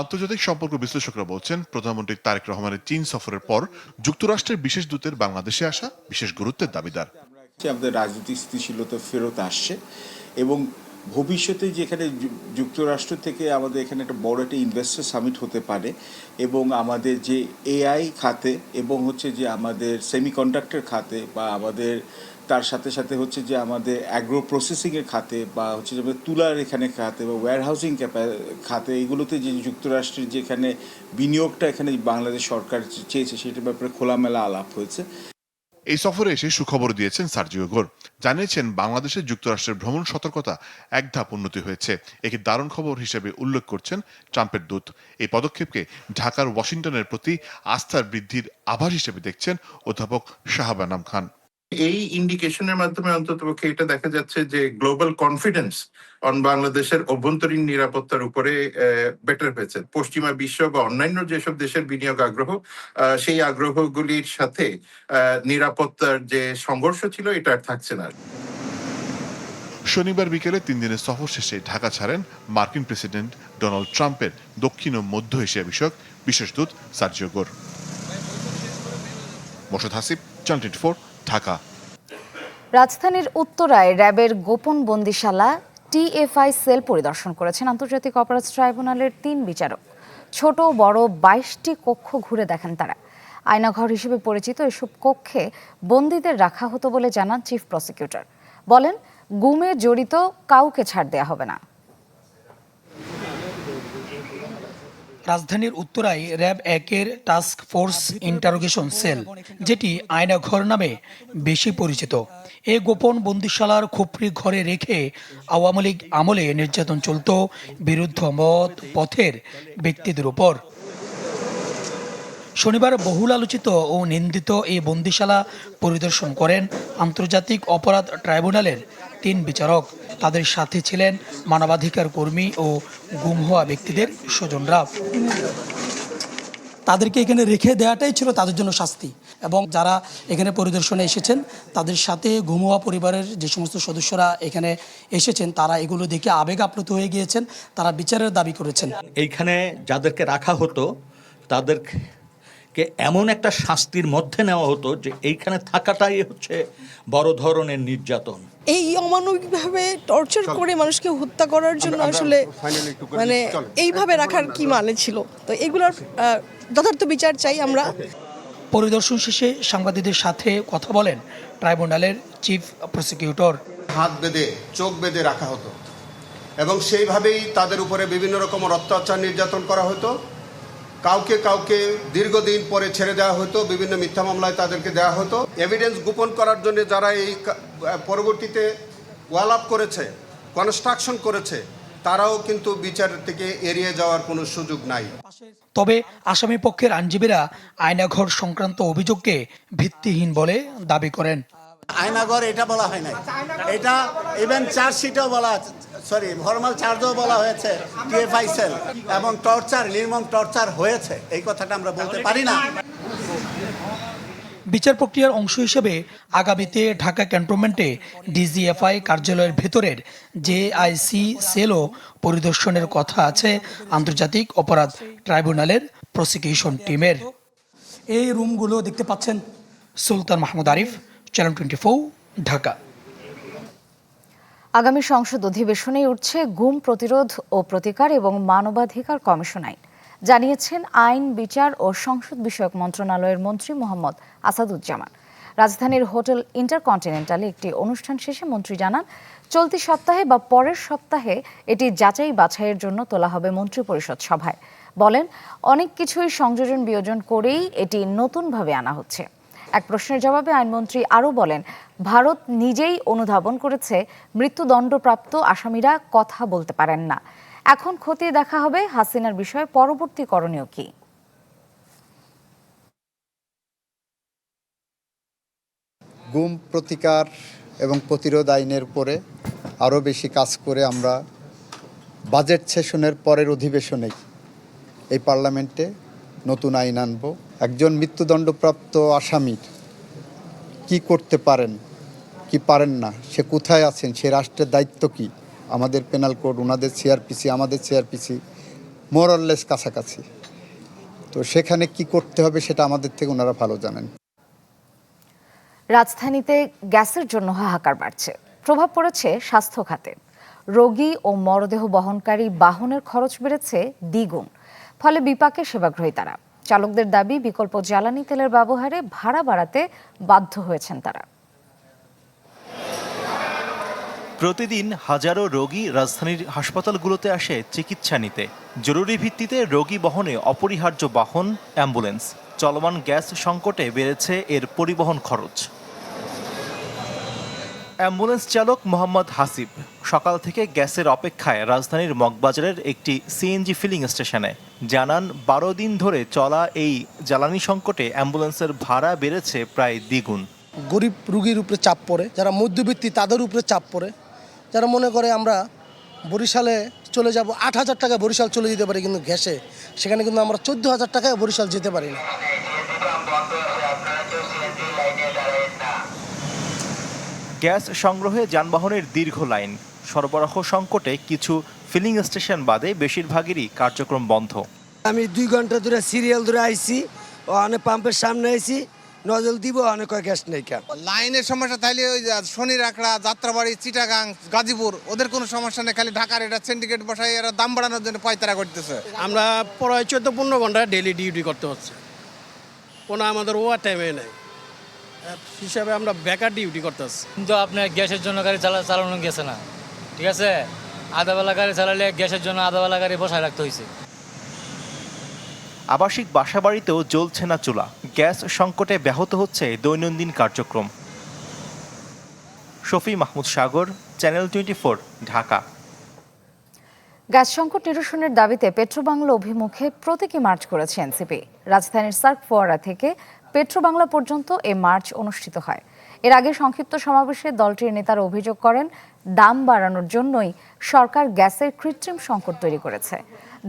S7: আন্তর্জাতিক সম্পর্ক বিশ্লেষকরা বলছেন, প্রধানমন্ত্রী তারেক রহমানের চীন সফরের পর যুক্তরাষ্ট্রের বিশেষ দূতের বাংলাদেশে আসা বিশেষ গুরুত্বের দাবিদার।
S8: আমাদের রাজনৈতিক স্থিতিশীলতা ফেরত আসছে এবং ভবিষ্যতে যেখানে যুক্তরাষ্ট্র থেকে আমাদের এখানে একটা বড় একটা ইনভেস্টর সামিট হতে পারে এবং আমাদের যে এআই খাতে এবং যে আমাদের সেমিকন্ডাক্টর খাতে বা আমাদের তার সাথে সাথে যে আমাদের অ্যাগ্রো প্রসেসিংয়ের খাতে বা যে তুলার এখানে খাতে বা ওয়্যারহাউসিং খাতে, এগুলোতে যে যুক্তরাষ্ট্রের যেখানে বিনিয়োগটা এখানে বাংলাদেশ সরকার চেয়েছে সেটার ব্যাপারে খোলামেলা আলাপ হয়েছে।
S7: এই সফরে এসে সুখবর দিয়েছেন সার্জিও গোর। জানিয়েছেন বাংলাদেশের যুক্তরাষ্ট্রের ভ্রমণ সতর্কতা এক ধাপ উন্নতি হয়েছে। একে দারুণ খবর হিসেবে উল্লেখ করছেন ট্রাম্পের দূত। এই পদক্ষেপকে ঢাকার ওয়াশিংটনের প্রতি আস্থার বৃদ্ধির আভাস হিসেবে দেখছেন অধ্যাপক শাহবানাম খান।
S24: এই ইন্ডিকেশনের মাধ্যমে অন্ততপক্ষে এটা দেখা যাচ্ছে যে গ্লোবাল কনফিডেন্স অন বাংলাদেশের অভ্যন্তরীণ নিরাপত্তার উপরে বেটার হয়েছে। পশ্চিমা বিশ্ব বা অন্যান্য যেসব দেশের বিনিয়োগ আগ্রহ, সেই আগ্রহগুলির সাথে নিরাপত্তার যে সংঘর্ষ ছিল এটা আর থাকছে না।
S7: শনিবার বিকেলে 3 দিনের সফর শেষে ঢাকা ছাড়েন মার্কিন প্রেসিডেন্ট ডোনাল্ড ট্রাম্পের দক্ষিণ ও মধ্য এশিয়া বিষয়ক বিশেষ দূত সার্জিও গোর। মোর্শেদ হাসিব, চ্যানেল 24, ঢাকা।
S1: রাজধানীর উত্তরায় র্যাবের গোপন বন্দিশালা টিএফআই সেল পরিদর্শন করেছেন আন্তর্জাতিক অপরাধ ট্রাইব্যুনালের 3 বিচারক। ছোট বড় 22টি কক্ষ ঘুরে দেখেন তারা। আয়নাঘর হিসেবে পরিচিত এসব কক্ষে বন্দীদের রাখা হতো বলে জানান চিফ প্রসিকিউটর। বলেন, গুমে জড়িত কাউকে ছাড় দেয়া হবে না।
S2: রাজধানীর উত্তরায় র্যাব 1-এর টাস্ক ফোর্স ইন্টারোগেশন সেল, যেটি আয়নাঘর নামে বেশি পরিচিত, এ গোপন বন্দিশালার খুপড়ি ঘরে রেখে আওয়ামী লীগ আমলে নির্যাতন চলত বিরুদ্ধ মত পথের ব্যক্তিদের উপর। শনিবার বহুল আলোচিত ও নিন্দিত এই বন্দিশালা পরিদর্শন করেন আন্তর্জাতিক অপরাধ ট্রাইব্যুনালের 3 বিচারক। তাদের সাথে ছিলেন মানবাধিকার কর্মী ও গুম হওয়া ব্যক্তিদের স্বজনরা।
S25: তাদেরকে এখানে রেখে দেওয়াটাই ছিল তাদের জন্য শাস্তি, এবং যারা এখানে পরিদর্শনে এসেছেন তাদের সাথে গুম হওয়া পরিবারের যে সমস্ত সদস্যরা এখানে এসেছেন তারা এগুলো দেখে আবেগ আপ্লুত হয়ে গিয়েছেন, তারা বিচারের দাবি করেছেন।
S26: এইখানে যাদেরকে রাখা হতো তাদেরকে এমন একটা শাস্তির মধ্যে নেওয়া হতো যে এইখানে থাকাটাই হচ্ছে বড় ধরনের নির্যাতন।
S27: এই অমানবিকভাবে টর্চার করে মানুষকে হত্যা করার জন্য আসলে এইভাবে রাখার কি মানে ছিল? তো এগুলোর যথার্থ বিচার চাই আমরা।
S2: পরিদর্শন শেষে সাংবাদিকদের সাথে কথা বলেন ট্রাইব্যুনালের চিফ প্রসিকিউটর।
S28: হাত বেঁধে চোখ বেঁধে রাখা হতো এবং সেইভাবেই তাদের উপরে বিভিন্ন রকমের অত্যাচার নির্যাতন করা হতো। কাউকে কাউকে দীর্ঘদিন পরে ছেড়ে দেওয়া হতো, বিভিন্ন মিথ্যা মামলায় তাদেরকে দেওয়া হতো। এভিডেন্স গোপন করার জন্য যারা এই পরবর্তীতে ওয়াল আপ করেছে, কনস্ট্রাকশন করেছে, তারাও কিন্তু বিচার থেকে এড়িয়ে যাওয়ার কোনো সুযোগ নাই।
S25: তবে আসামি পক্ষের আইনজীবীরা আয়নাঘর সংক্রান্ত অভিযোগকে ভিত্তিহীন বলে দাবি করেন।
S4: আয়নাঘর এটা বলা হয় নাই, এটা ইভেন চার্জশিটেও বলা, সরি ফর্মাল চার্জও বলা হয়েছে টিএফআই সেল, এবং টর্চার, নির্মম টর্চার হয়েছে, এই কথাটা আমরা বলতে পারি না।
S25: বিচার প্রক্রিয়ার অংশ হিসেবে আগামীতে ঢাকা ক্যান্টনমেন্টে ডিজিএফআই কার্যালয়ের ভেতরের জেআইসি সেলও পরিদর্শনের কথা আছে আন্তর্জাতিক অপরাধ ট্রাইব্যুনালের প্রসিকিউশন টিমের। এই রুমগুলো দেখতে পাচ্ছেন। সুলতান মাহমুদ আরিফ, চ্যানেল 24, ঢাকা।
S1: আগামী সংসদ অধিবেশনে উঠছে গুম প্রতিরোধ ও প্রতিকার এবং মানবাধিকার কমিশন আইন, জানিয়েছেন আইন, বিচার ও সংসদ বিষয়ক মন্ত্রণালয়ের মন্ত্রী মোহাম্মদ আসাদুজ্জামান। রাজধানীর হোটেল ইন্টারকন্টিনেন্টালে একটি অনুষ্ঠান শেষে মন্ত্রী জানান, চলতি সপ্তাহে বা পরের সপ্তাহে এটি যাচাই বাছাইয়ের জন্য তোলা হবে মন্ত্রিপরিষদ সভায়। বলেন, অনেক কিছুই সংযোজন বিয়োজন করেই এটি নতুনভাবে আনা হচ্ছে। এক প্রশ্নের জবাবে আইনমন্ত্রী আরও বলেন, ভারত নিজেই অনুধাবন করেছে মৃত্যুদণ্ডপ্রাপ্ত আসামিরা কথা বলতে পারেন না। এখন খতিয়ে দেখা হবে হাসিনার বিষয়ে পরবর্তী করণীয় কি।
S5: গুম প্রতিকার এবং প্রতিরোধ আইনের উপরে আরও বেশি কাজ করে আমরা বাজেট সেশনের পরের অধিবেশনেই এই পার্লামেন্টে নতুন আইন আনব। একজন মৃত্যুদণ্ডপ্রাপ্ত আসামির কি করতে পারেন, কি পারেন না, সে কোথায় আছেন, সে রাষ্ট্রের দায়িত্ব কি, আমাদের পেনাল কোড, ওনাদের সিআরপিসি, আমাদের সিআরপিসি মোরলেস কাছাকাছি। তো সেখানে কি করতে হবে সেটা আমাদের থেকে ওনারা ভালো জানেন।
S1: রাজধানীতে গ্যাসের জন্য হাহাকার বাড়ছে, প্রভাব পড়েছে স্বাস্থ্য খাতে। রোগী ও মরদেহ বহনকারী বাহনের খরচ বেড়েছে দ্বিগুণ, ফলে বিপাকে সেবাগ্রহী তারা। চালকদের দাবি, বিকল্প জ্বালানি তেলের ব্যবহারে ভাড়া বাড়াতে বাধ্য হয়েছেন তারা।
S9: প্রতিদিন হাজারো রোগী রাজধানীর হাসপাতালগুলোতে আসে চিকিৎসা নিতে। জরুরি ভিত্তিতে রোগী বহনে অপরিহার্য বাহন অ্যাম্বুলেন্স। চলমান গ্যাস সংকটে বেড়েছে এর পরিবহন খরচ। অ্যাম্বুলেন্স চালক মোহাম্মদ হাসিব সকাল থেকে গ্যাসের অপেক্ষায় রাজধানীর মগবাজারের একটি সিএনজি ফিলিং স্টেশনে। জানান, 12 দিন ধরে চলা এই জ্বালানি সংকটে অ্যাম্বুলেন্সের ভাড়া বেড়েছে প্রায় দ্বিগুণ।
S11: গরিব রুগীর উপরে চাপ পড়ে, যারা মধ্যবিত্তি তাদের উপরে চাপ পড়ে, যারা মনে করে আমরা বরিশালে চলে যাব, 8,000 টাকা বরিশাল চলে যেতে পারি, কিন্তু গ্যাসে সেখানে কিন্তু আমরা 14,000 টাকায় বরিশাল যেতে পারি না।
S9: গ্যাস সংগ্রহে যানবাহনের দীর্ঘ লাইন, সরবরাহ সংকটে কিছু ফিলিং স্টেশন বাদে বেশিরভাগেরই কার্যক্রম বন্ধ।
S12: আমি 2 ঘন্টা ধরে সিরিয়াল ধরে আইছি, অনেক পাম্পের সামনে আইছি, নজল দিব, অনেক গ্যাস নেই।
S13: লাইনের সমস্যা থাকলে ওই শনির আকড়া, যাত্রাবাড়ি, চিটাগাং, গাজীপুর, ওদের কোনো সমস্যা নেই। খালি ঢাকার এটা সিন্ডিকেট বসাই এরা দাম বাড়ানোর জন্য পায়তারা করতেছে।
S11: আমরা প্রায় 14-15 ঘন্টা ডেইলি ডিউটি করতে হচ্ছে, কোনো আমাদের ওভার টাইমে নেই, হিসাবে আমরা বেকার ডিউটি করতেছি।
S14: কিন্তু আপনার গ্যাসের জন্য গাড়ি চালানো গেছে না, ঠিক আছে? আধাবেলা গাড়ি চালালে গ্যাসের জন্য আধাবেলা গাড়ি বসায় রাখতে হয়েছে।
S9: আবাসিক বাসাবাড়িতেও জ্বলছে না চুলা। গ্যাস সংকটে ব্যাহত হচ্ছে দৈনন্দিন কার্যক্রম। শফি মাহমুদ সাগর, চ্যানেল 24, ঢাকা।
S1: গ্যাস সংকট নিরসনের দাবিতে পেট্রোবাংলা অভিমুখে প্রতীকী মার্চ করেছে এনসিপি। রাজধানীর সার্ক ফোয়ারা থেকে পেট্রোবাংলা পর্যন্ত এ মার্চ অনুষ্ঠিত হয়। এর আগে সংক্ষিপ্ত সমাবেশে দলটির নেতারা অভিযোগ করেন, দাম বাড়ানোর জন্যই সরকার গ্যাসের কৃত্রিম সংকট তৈরি করেছে।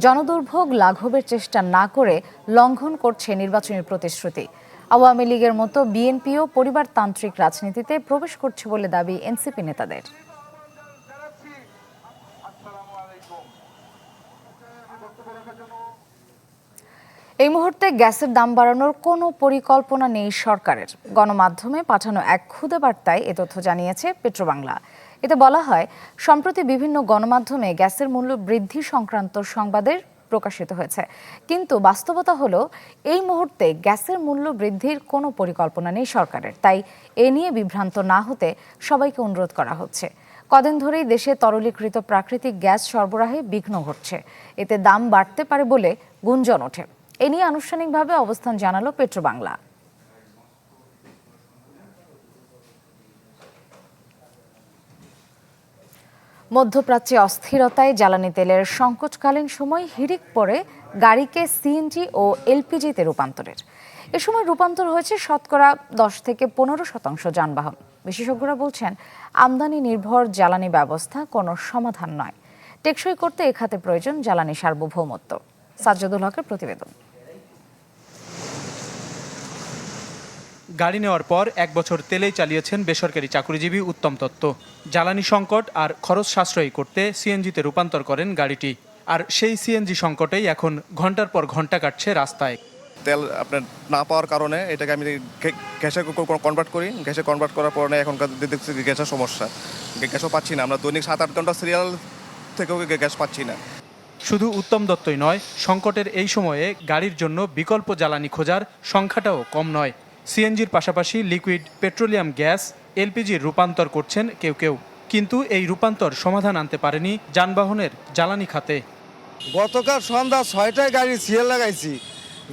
S1: জনদুর্ভোগ লাঘবের চেষ্টা না করে লঙ্ঘন করছে নির্বাচনী প্রতিশ্রুতি। আওয়ামী লীগের মতো বিএনপিও পরিবারতান্ত্রিক রাজনীতিতে প্রবেশ করছে বলে দাবি এনসিপি নেতাদের। এই মুহূর্তে গ্যাসের দাম বাড়ানোর কোনো পরিকল্পনা নেই সরকারের। গণমাধ্যমে পাঠানো এক খুদে বার্তায় এ তথ্য জানিয়েছে পেট্রোবাংলা। এতে বলা হয়, সম্প্রতি বিভিন্ন গণমাধ্যমে গ্যাসের মূল্য বৃদ্ধি সংক্রান্ত সংবাদের প্রকাশিত হয়েছে, কিন্তু বাস্তবতা হলো এই মুহূর্তে গ্যাসের মূল্য বৃদ্ধির কোনো পরিকল্পনা নেই সরকারের। তাই এ নিয়ে বিভ্রান্ত না হতে সবাইকে অনুরোধ করা হচ্ছে। কদিন ধরেই দেশে তরলীকৃত প্রাকৃতিক গ্যাস সরবরাহে বিঘ্ন ঘটছে, এতে দাম বাড়তে পারে বলে গুঞ্জন ওঠে। এ নিয়ে আনুষ্ঠানিকভাবে অবস্থান জানালো পেট্রোবাংলা। মধ্যপ্রাচ্যে অস্থিরতায় জ্বালানি তেলের সংকটকালীন সময় হিড়িক পড়ে গাড়িকে সিএনজি ও এলপিজিতে রূপান্তরের। এ সময় রূপান্তর হয়েছে শতকরা 10 থেকে 15% যানবাহন। বিশেষজ্ঞরা বলছেন, আমদানি নির্ভর জ্বালানি ব্যবস্থা কোনো সমাধান নয়। টেকসই করতে এ খাতে প্রয়োজন জ্বালানি সার্বভৌমত্ব। সাজ্জাদুল হকের প্রতিবেদন।
S6: গাড়ি নেওয়ার পর 1 বছর তেলেই চালিয়েছেন বেসরকারি চাকরিজীবী উত্তম দত্ত। জ্বালানি সংকট আর খরচ সাশ্রয়ী করতে সিএনজিতে রূপান্তর করেন গাড়িটি। আর সেই সিএনজি সংকটেই এখন ঘন্টার পর ঘন্টা কাটছে রাস্তায়।
S10: তেল আপনার না পাওয়ার কারণে এটাকে আমি গ্যাসে কনভার্ট করি। গ্যাসে কনভার্ট করার পরে এখনকার দেখছি গ্যাসের সমস্যা, গ্যাসও পাচ্ছি না। আমরা দৈনিক 7-8 ঘন্টা সিরিয়াল থেকেও গ্যাস পাচ্ছি না।
S6: শুধু উত্তম দত্তই নয়, সংকটের এই সময়ে গাড়ির জন্য বিকল্প জ্বালানি খোঁজার সংখ্যাটাও কম নয়। সিএনজির পাশাপাশি লিকুইড পেট্রোলিয়াম গ্যাস, এলপিজির রূপান্তর করছেন কেউ কেউ। কিন্তু এই রূপান্তর সমাধান আনতে পারেনি যানবাহনের জ্বালানি খাতে।
S12: গতকাল সন্ধ্যা 6টায় গাড়ি সিএল লাগাইছি,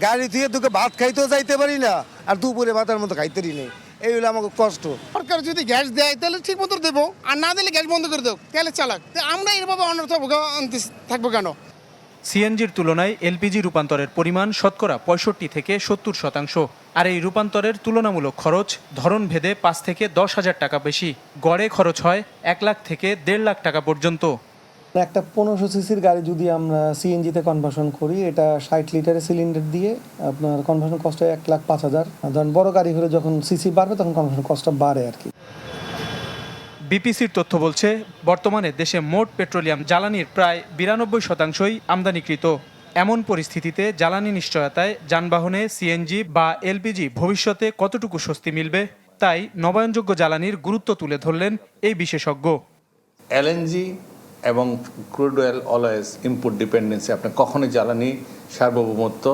S12: গাড়ি থেকে তোকে ভাত খাইতেও যাইতে পারি না, আর দুপুরে ভাতের মতো খাইতেই নেই। এই হলো আমাকে কষ্ট।
S13: সরকার যদি গ্যাস দেয় তাহলে ঠিক মতো দেবো, আর না দিলে গ্যাস বন্ধ করে দেবো, তাহলে চালাক। আমরা এরভাবে অনর্থ থাকবো কেন?
S6: সিএনজির তুলনায় এলপিজি রূপান্তরের পরিমাণ শতকরা 65 থেকে 70%। আর এই রূপান্তরের তুলনামূলক খরচ ধরন ভেদে 5 থেকে 10,000 টাকা বেশি। গড়ে খরচ হয় 1 লাখ থেকে 1.5 লাখ টাকা পর্যন্ত।
S15: একটা 1500 সিসির গাড়ি যদি আমরা সিএনজিতে কনভার্সন করি, এটা 60 লিটারের সিলিন্ডার দিয়ে আপনার কনভার্সন কস্ট হয় 1,05,000। ধরেন বড় গাড়ি হলে যখন সিসি বাড়বে তখন কনভার্সন কস্টটা বাড়ে আর কি।
S6: বিপিসির তথ্য বলছে, বর্তমানে দেশে মোট পেট্রোলিয়াম জ্বালানির প্রায় 92%ই আমদানিকৃত। এমন পরিস্থিতিতে জ্বালানি নিশ্চয়তায় যানবাহনে সিএনজি বা এলপিজি ভবিষ্যতে কতটুকু স্বস্তি মিলবে, তাই নবায়নযোগ্য জ্বালানির গুরুত্ব তুলে ধরলেন এই বিশেষজ্ঞ।
S16: এলএনজি এবং crude oil always input dependency, আপনার কখনোই জ্বালানি সার্বভৌমত্ব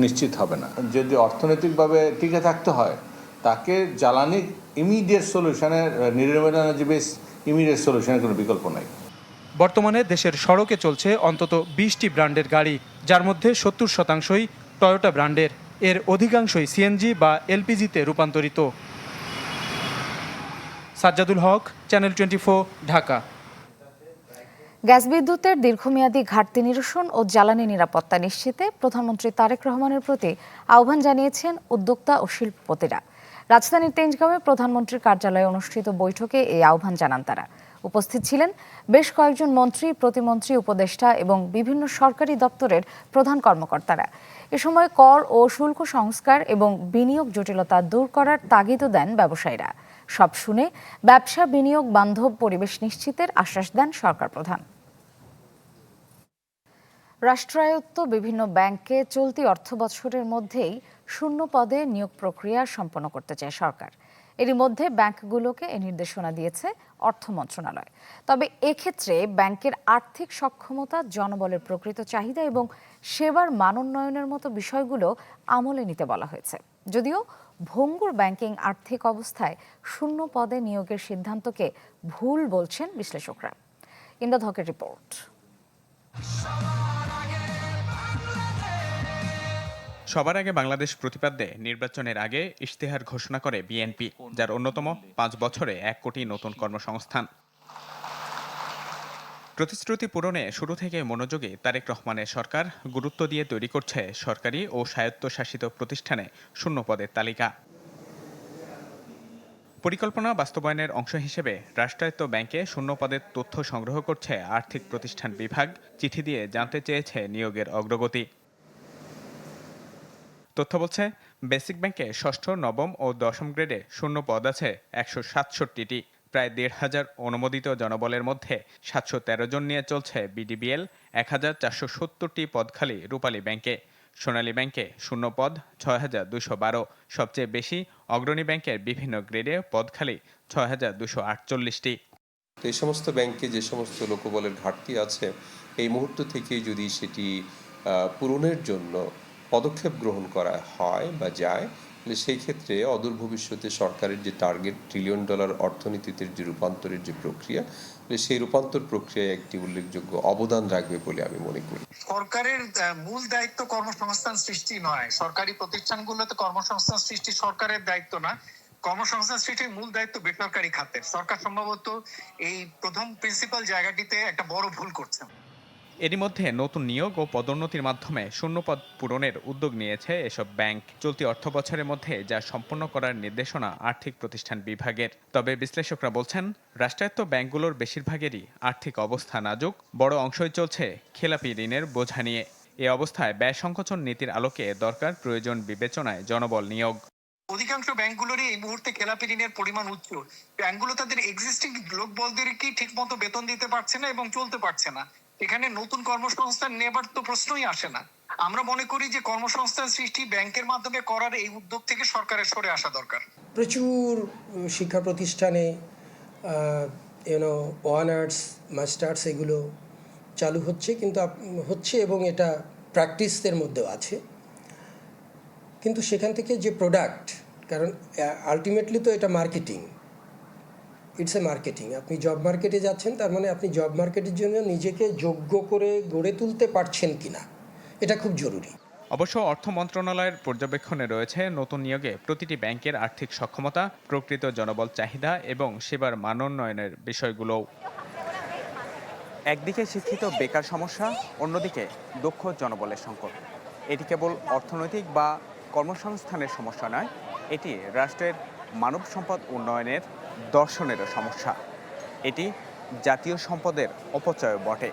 S16: নিশ্চিত হবে না। যদি অর্থনৈতিকভাবে টিকে থাকতে হয়, তাকে জ্বালানি ইমিডিয়েট সলিউশনের, রিনিউয়েবল এনার্জি বেস ইমিডিয়েট সলিউশনের কোনো বিকল্প নাই।
S6: বর্তমানে দেশের সড়কে চলছে অন্তত 20টি ব্র্যান্ডের গাড়ি, যার মধ্যে 70%ই টয়োটা ব্র্যান্ডের। এর অধিকাংশই সিএনজি বা এলপিজিতে রূপান্তরিত। সাজ্জাদুল হক, চ্যানেল 24, ঢাকা।
S1: গ্যাস বিদ্যুতের দীর্ঘমেয়াদী ঘাটতি নিরসন ও জ্বালানি নিরাপত্তা নিশ্চিতে প্রধানমন্ত্রী তারেক রহমানের প্রতি আহ্বান জানিয়েছেন উদ্যোক্তা ও শিল্পপতিরা। রাজধানীর তেজগাঁওয়ে প্রধানমন্ত্রীর কার্যালয়ে অনুষ্ঠিত বৈঠকে এই আহ্বান জানান তারা। উপস্থিত ছিলেন বেশ কয়েকজন মন্ত্রী, প্রতিমন্ত্রী, উপদেষ্টা এবং বিভিন্ন সরকারি দপ্তরের প্রধান কর্মকর্তারা। এ সময় কর ও শুল্ক সংস্কার এবং বিনিয়োগ জটিলতা দূর করার তাগিদও দেন ব্যবসায়ীরা। সব শুনে ব্যবসা বিনিয়োগ বান্ধব পরিবেশ নিশ্চিতের আশ্বাস দেন সরকার প্রধান। রাষ্ট্রায়ত্ত বিভিন্ন ব্যাংকে চলতি অর্থবছরের মধ্যেই শূন্য পদে নিয়োগ প্রক্রিয়া সম্পন্ন করতে চায় সরকার। এরই মধ্যে ব্যাংকগুলোকে এ নির্দেশনা দিয়েছে অর্থ মন্ত্রণালয়। তবে এক্ষেত্রে ব্যাংকের আর্থিক সক্ষমতা, জনবলের প্রকৃত চাহিদা এবং সেবার মানোন্নয়নের মতো বিষয়গুলো আমলে নিতে বলা হয়েছে। যদিও ভঙ্গুর ব্যাংকিং আর্থিক অবস্থায় শূন্য পদে নিয়োগের সিদ্ধান্তকে ভুল বলছেন বিশ্লেষকরা। ইমদাদ হকের রিপোর্ট।
S17: সবার আগে বাংলাদেশ প্রতিপাদ্যে নির্বাচনের আগে ইশতেহার ঘোষণা করে বিএনপি, যার অন্যতম 5 বছরে 1 কোটি নতুন কর্মসংস্থান। প্রতিশ্রুতি পূরণে শুরু থেকে মনোযোগী তারেক রহমানের সরকার গুরুত্ব দিয়ে তৈরি করছে সরকারি ও স্বায়ত্তশাসিত প্রতিষ্ঠানে শূন্য পদের তালিকা। পরিকল্পনা বাস্তবায়নের অংশ হিসেবে রাষ্ট্রায়ত্ত ব্যাংকে শূন্য পদের তথ্য সংগ্রহ করছে আর্থিক প্রতিষ্ঠান বিভাগ। চিঠি দিয়ে জানতে চেয়েছে নিয়োগের অগ্রগতি। তথ্য বলছে, বেসিক ব্যাংকে ষষ্ঠ, নবম ও দশম গ্রেডে শূন্য পদ আছে 167টি। প্রায় 1,500 অনুমোদিত জনবলের মধ্যে 713 জন নিয়ে চলছে বিডিবিএল। 1,470টি পদ খালি রূপালী ব্যাংকে। সোনালী ব্যাংকে শূন্য পদ 6,212। সবচেয়ে বেশি অগ্রণী ব্যাংকের বিভিন্ন গ্রেডে পদ খালি 6,248টি।
S18: এই সমস্ত ব্যাংকে যে সমস্ত লোকবলের ঘাটতি আছে, এই মুহূর্ত থেকে যদি সেটি পূরণের জন্য পদক্ষেপ গ্রহণ করা হয় বা যায়, সেই ক্ষেত্রে অদূর ভবিষ্যতে সরকারের যে টার্গেট $1 ট্রিলিয়ন অর্থনীতিতে যে রূপান্তরের যে প্রক্রিয়া, সেই রূপান্তর প্রক্রিয়ায় একটি উল্লেখযোগ্য অবদান রাখবে বলে আমি মনে করি।
S19: সরকারের মূল দায়িত্ব কর্মসংস্থান সৃষ্টি নয়। সরকারি প্রতিষ্ঠানগুলোতে কর্মসংস্থান সৃষ্টি সরকারের দায়িত্ব না, কর্মসংস্থান সৃষ্টির মূল দায়িত্ব বেসরকারি খাতের। সরকার সম্ভবত এই প্রথম প্রিন্সিপাল জায়গাটিতে একটা বড় ভুল করছে।
S17: এরই মধ্যে নতুন নিয়োগ ও পদোন্নতির মাধ্যমে শূন্যপদ পূরণের উদ্যোগ নিয়েছে এসব ব্যাংক। চলতি অর্থবছরের মধ্যে যা সম্পন্ন করার নির্দেশনা আর্থিক প্রতিষ্ঠান বিভাগের। তবে বিশ্লেষকরা বলছেন, রাষ্ট্রায়ত্ত ব্যাংকগুলোর বেশিরভাগেরই আর্থিক অবস্থা নাজুক, বড় অংশই চলছে খেলাপি ঋণের বোঝা নিয়ে। এ অবস্থায় ব্যয় সংকোচন নীতির আলোকে দরকার প্রয়োজন বিবেচনায় জনবল নিয়োগ।
S19: অধিকাংশ ব্যাংকগুলোরই এই মুহূর্তে খেলাপি ঋণের পরিমাণ উচ্চ। ব্যাংকগুলো তাদের এক্সিস্টিং লোকবলদেরকে ঠিক মতো বেতন দিতে পারছে না এবং চলতে পারছে না। এখানে নতুন কর্মসংস্থান নেবার তো প্রশ্নই আসে না। আমরা মনে করি যে কর্মসংস্থান সৃষ্টি ব্যাংকের মাধ্যমে করার এই উদ্যোগ থেকে সরকারের সরে আসা দরকার।
S3: প্রচুর শিক্ষা প্রতিষ্ঠানে অনার্স মাস্টার্স এগুলো চালু হচ্ছে, কিন্তু হচ্ছে এবং এটা প্র্যাকটিসের মধ্যেও আছে। কিন্তু সেখান থেকে যে প্রোডাক্ট, কারণ আলটিমেটলি তো এটা মার্কেটিং, ইটস এ মার্কেটিং। আপনি জব মার্কেটে যাচ্ছেন, তার মানে আপনি জব মার্কেটের জন্য নিজেকে যোগ্য করে গড়ে তুলতে পারছেন কিনা, এটা খুব জরুরি।
S17: অবশ্য অর্থ মন্ত্রণালয়ের পর্যবেক্ষণে রয়েছে নতুন নিয়োগে প্রতিটি ব্যাংকের আর্থিক সক্ষমতা, প্রকৃত জনবল চাহিদা এবং সেবার মানোন্নয়নের বিষয়গুলোও।
S7: একদিকে শিক্ষিত বেকার সমস্যা, অন্যদিকে দক্ষ জনবলের সংকট। এটি কেবল অর্থনৈতিক বা কর্মসংস্থানের সমস্যা নয়, এটি রাষ্ট্রের মানব সম্পদ উন্নয়নের দর্শনেরও সমস্যা। এটি জাতীয় সম্পদের অপচয় বটে,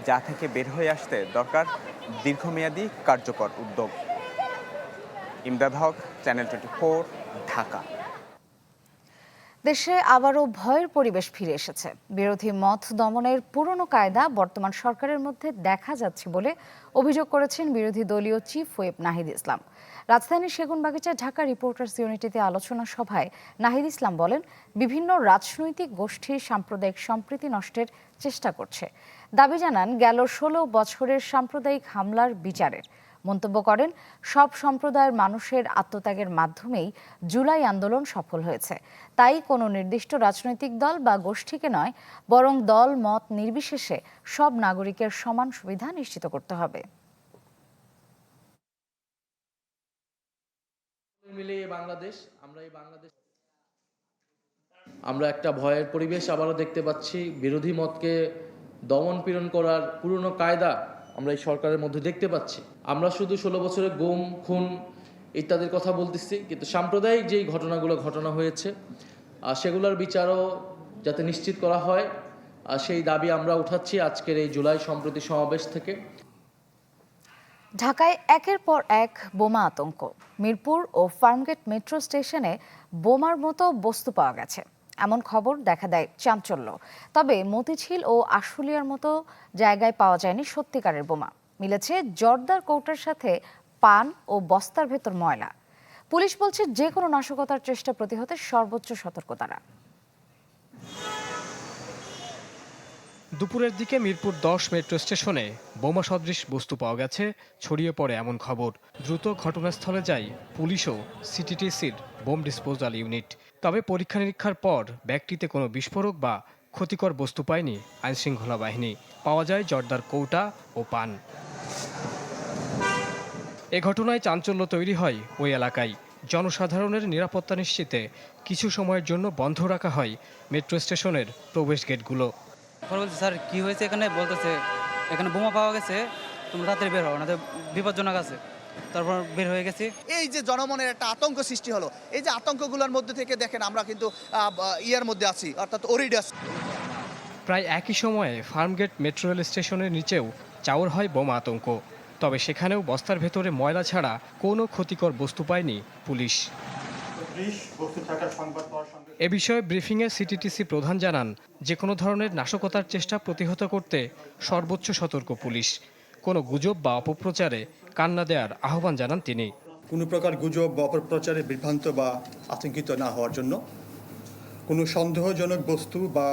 S7: যা থেকে বের হয়ে আসতে দরকার দীর্ঘমেয়াদী কার্যকর উদ্যোগ। ইমদাদ হক, চ্যানেল 24, ঢাকা।
S1: দেশে আবারও ভয়ের পরিবেশ ফিরে এসেছে। বিরোধী মত দমনের পুরনো কায়দা বর্তমান সরকারের মধ্যে দেখা যাচ্ছে বলে অভিযোগ করেছেন বিরোধী দলীয় চিফ হুইপ নাহিদ ইসলাম। রাজধানীর সেগুনবাগিচায় ঢাকা রিপোর্টার্স ইউনিটিতে আলোচনা সভায় নাহিদ ইসলাম বলেন, বিভিন্ন রাজনৈতিক গোষ্ঠী সাম্প্রদায়িক সম্প্রীতি নষ্টের চেষ্টা করছে। দাবি জানান গেল 16 বছরের সাম্প্রদায়িক হামলার বিচারের। মন্তব্য করেন, সব সম্প্রদায়ের মানুষের আত্মত্যাগের মাধ্যমেই জুলাই আন্দোলন সফল হয়েছে। তাই কোনো নির্দিষ্ট রাজনৈতিক দল বা গোষ্ঠীকে নয়, বরং দল মত নির্বিশেষে সব নাগরিকের সমান সুবিধা নিশ্চিত করতে হবে।
S8: আমরা একটা ভয়ের পরিবেশ আবারও দেখতে পাচ্ছি। বিরোধী মতকে দমন পীড়ন করার পুরনো কায়দা আমরা এই সরকারের মধ্যে দেখতে পাচ্ছি। আমরা শুধু 16 বছরে গুম, খুন ইত্যাদির কথা বলতেছি, কিন্তু সাম্প্রদায়িক যেই ঘটনা হয়েছে সেগুলোর বিচারও যাতে নিশ্চিত করা হয়, সেই দাবি আমরা উঠাচ্ছি আজকের এই জুলাই সম্প্রীতি সমাবেশ থেকে।
S1: ঢাকায় একের পর এক বোমা আতঙ্ক। মিরপুর ও ফার্মগেট মেট্রো স্টেশনে বোমার মতো বস্তু পাওয়া গেছে, এমন খবর দেখা দেয় চাঞ্চল্য। তবে মতিঝিল ও আশুলিয়ার মতো জায়গায় পাওয়া যায়নি সত্যিকারের বোমা। মিলেছে জর্দার কৌটার সাথে পান ও বস্তার ভেতর ময়লা। পুলিশ বলছে, যে কোনো নাশকতার চেষ্টা প্রতিহতে সর্বোচ্চ সতর্কতারা।
S20: দুপুরের দিকে মিরপুর 10 মেট্রো স্টেশনে বোমা সদৃশ বস্তু পাওয়া গেছে, ছড়িয়ে পড়ে এমন খবর। দ্রুত ঘটনাস্থলে যায় পুলিশ ও সিটিটিসির বোম ডিসপোজাল ইউনিট। তবে পরীক্ষা নিরীক্ষার পর ব্যাগটিতে কোনো বিস্ফোরক বা ক্ষতিকর বস্তু পায়নি আইনশৃঙ্খলা বাহিনী। পাওয়া যায় জর্দার কৌটা ও পান। এ ঘটনায় চাঞ্চল্য তৈরি হয় ওই এলাকায়। জনসাধারণের নিরাপত্তা নিশ্চিতে কিছু সময়ের জন্য বন্ধ রাখা হয় মেট্রো স্টেশনের প্রবেশ গেটগুলো।
S21: বলছে, স্যার কি হয়েছে এখানে? বলতেছে এখানে বোমা পাওয়া গেছে, তোমরা রাতের বের হও না, বিপজ্জনক আছে। তারপর বের হয়ে গেছি।
S22: এই যে জনমনের একটা আতঙ্ক সৃষ্টি হলো, এই যে আতঙ্কগুলোর মধ্যে থেকে দেখেন আমরা কিন্তু ইয়ার মধ্যে আছি, অর্থাৎ ওরিডাস।
S20: প্রায় একই সময়ে ফার্মগেট মেট্রো রেল স্টেশনের নিচেও চাউর হয় বোমা আতঙ্ক। তবে সেখানেও বস্তার ভেতরে ময়লা ছাড়া কোনো ক্ষতিকর বস্তু পায়নি পুলিশ। এ বিষয়ে ব্রিফিংয়ে সিটিটিসি প্রধান জানান, যে কোনো ধরনের নাশকতার চেষ্টা প্রতিহত করতে সর্বোচ্চ সতর্ক পুলিশ। কোনো গুজব বা অপপ্রচারে কান না দেওয়ার আহ্বান জানান তিনি।
S23: কোনো প্রকার গুজব বা অপপ্রচারে বিভ্রান্ত বা আতঙ্কিত না হওয়ার জন্য, কোনো সন্দেহজনক বস্তু বা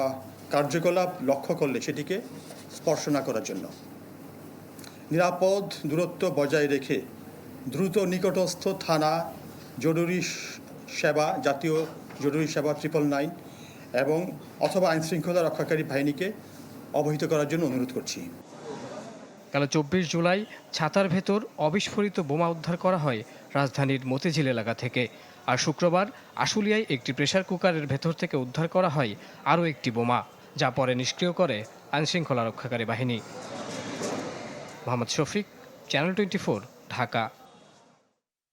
S23: কার্যকলাপ লক্ষ্য করলে সেটিকে স্পর্শ না করার জন্য, নিরাপদ দূরত্ব বজায় রেখে দ্রুত নিকটস্থ থানা, জরুরি সেবা, জাতীয় জরুরি সেবা 999 এবং অথবা আইনশৃঙ্খলা রক্ষাকারী বাহিনীকে অবহিত করার জন্য অনুরোধ করছি।
S20: গেল 24 জুলাই ছাতার ভেতর অবিস্ফোরিত বোমা উদ্ধার করা হয় রাজধানীর মতিঝিল এলাকা থেকে। আর শুক্রবার আশুলিয়ায় একটি প্রেসার কুকারের ভেতর থেকে উদ্ধার করা হয় আরও একটি বোমা, যা পরে নিষ্ক্রিয় করে আইনশৃঙ্খলা রক্ষাকারী বাহিনী। মোহাম্মদ শফিক, চ্যানেল 24, ঢাকা।